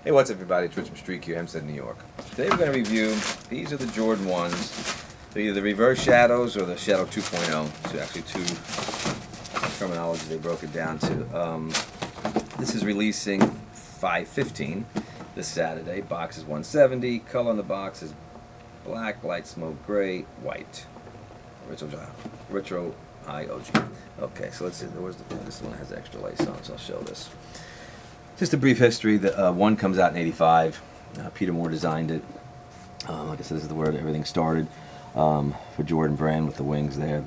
Hey, what's up, everybody? It's Rich from Street Gear, Hempstead, New York. Today we're going to review, these are the Jordan 1s. They're either the reverse shadows or the Shadow 2.0. So actually two terminology they broke it down to. This is releasing 5/15 this Saturday. Box is 170. Color on the box is black, light smoke gray, white. Retro IOG. Okay, so let's see. This one has extra lace on, so I'll show this. Just a brief history. The one comes out in '85. Peter Moore designed it. Like I said, this is where everything started for Jordan Brand with the wings there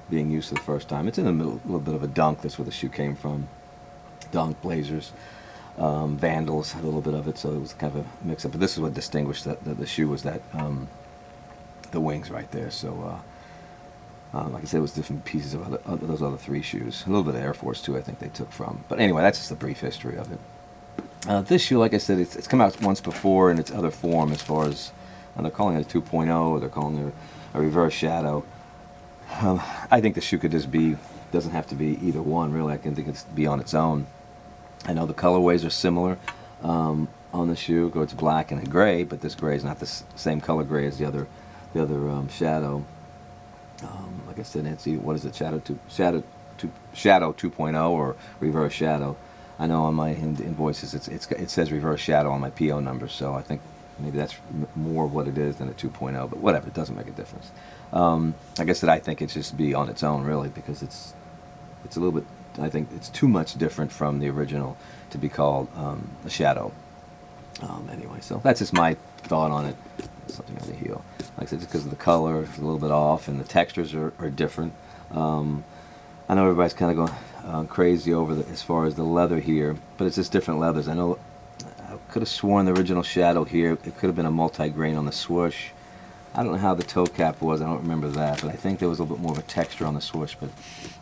being used for the first time. It's in a little bit of a dunk. That's where the shoe came from. Dunk, Blazers, Vandals had a little bit of it, so it was kind of a mix-up. But this is what distinguished the shoe was that the wings right there. So like I said, it was different pieces of those other three shoes. A little bit of Air Force too, I think they took from. But anyway, that's just a brief history of it. This shoe, like I said, it's come out once before in its other form, as far as they're calling it a 2.0, or they're calling it a reverse shadow. I think the shoe could just be, doesn't have to be either one really. I can think it's be on its own. I know the colorways are similar on the shoe. It's black and a gray, but this gray is not the same color gray as the other shadow. Like I said, Nancy, what is it? Shadow 2.0 or reverse shadow. I know on my invoices it says reverse shadow on my PO number, so I think maybe that's more what it is than a 2.0. But whatever, it doesn't make a difference. Like I said, I think it should just be on its own really, because it's a little bit. I think it's too much different from the original to be called a shadow. Anyway, so that's just my thought on it. Something on the heel. Like I said, just because of the color, it's a little bit off, and the textures are different. I know everybody's kind of going crazy over as far as the leather here, but it's just different leathers. I know I could have sworn the original shadow here, it could have been a multi-grain on the swoosh. I don't know how the toe cap was, I don't remember that, but I think there was a little bit more of a texture on the swoosh. But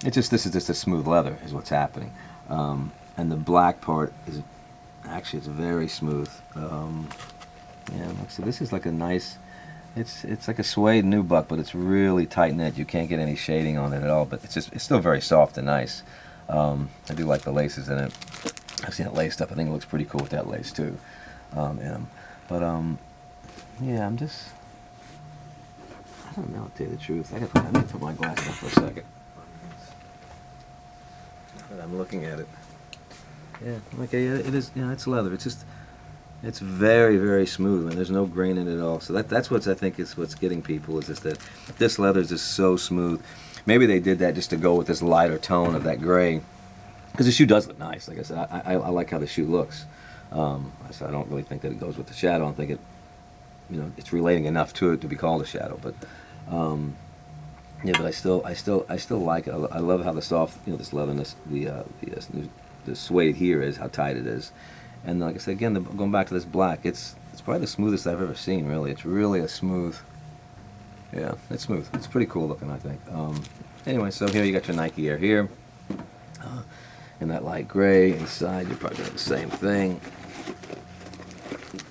this is just a smooth leather is what's happening. And the black part is actually, it's very smooth. Yeah, like I said, this is like a nice, it's like a suede nubuck, but it's really tight knit. You can't get any shading on it at all, but it's still very soft and nice. I do like the laces in it. I've seen it laced up. I think it looks pretty cool with that lace too in them. But yeah, I don't know, to tell you the truth. I need to put my glasses on for a second. But I'm looking at it. Yeah, okay, yeah, it is. Yeah, it's leather. It's very, very smooth, and there's no grain in it at all. So that's what I think is what's getting people, is just that this leather is just so smooth. Maybe they did that just to go with this lighter tone of that gray, because the shoe does look nice. Like I said, I like how the shoe looks. So I don't really think that it goes with the shadow. I don't think it, it's relating enough to it to be called a shadow. But yeah, but I still like it. I love how the soft, this leatherness, the suede here is, how tight it is. And like I said, again, going back to this black, it's probably the smoothest I've ever seen, really. It's really a smooth, yeah, it's smooth. It's pretty cool looking, I think. Anyway, so here you got your Nike Air here. In that light gray. Inside, you're probably doing the same thing.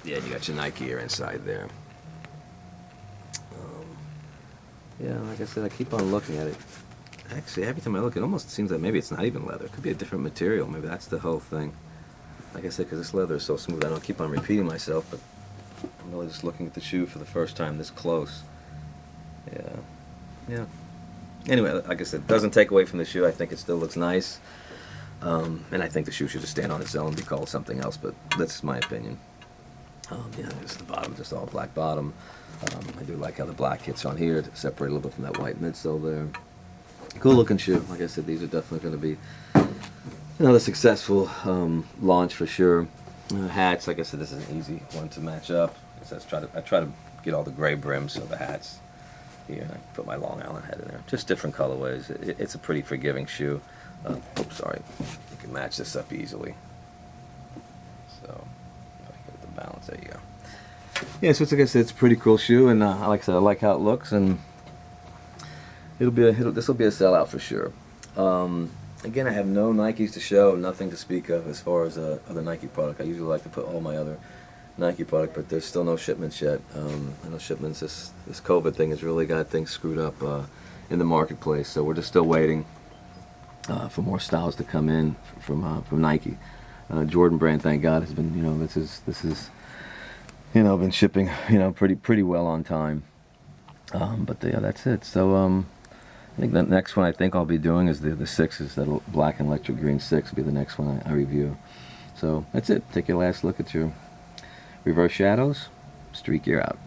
Yeah, you got your Nike Air inside there. Yeah, like I said, I keep on looking at it. Actually, every time I look, it almost seems like maybe it's not even leather. It could be a different material. Maybe that's the whole thing. Like I said, because this leather is so smooth, I don't keep on repeating myself, but I'm really just looking at the shoe for the first time this close. Yeah. Yeah. Anyway, like I said, it doesn't take away from the shoe. I think it still looks nice. And I think the shoe should just stand on its own and be called something else, but that's my opinion. Yeah, there's the bottom, just all black bottom. I do like how the black hits on here to separate a little bit from that white midsole there. Cool looking shoe. Like I said, these are definitely going to be another successful launch for sure. Hats, like I said, this is an easy one to match up. So I try to get all the gray brims of the hats here, and I put my Long Island head in there. Just different colorways. It's a pretty forgiving shoe. Oops, sorry. You can match this up easily. So, if I get the balance, there you go. Yeah, so like I said, it's a pretty cool shoe, and like I said, I like how it looks, and this will be a sellout for sure. Again, I have no Nikes to show, nothing to speak of as far as other Nike product. I usually like to put all my other Nike product, but there's still no shipments yet. I know shipments, this COVID thing has really got things screwed up in the marketplace, so we're just still waiting for more styles to come in from Nike. Jordan brand, thank God, has been, this is been shipping, pretty well on time. But yeah, that's it. So I think the next one I think I'll be doing is the sixes. That black and electric green 6 will be the next one I review. So that's it. Take your last look at your reverse shadows. Street Gear out.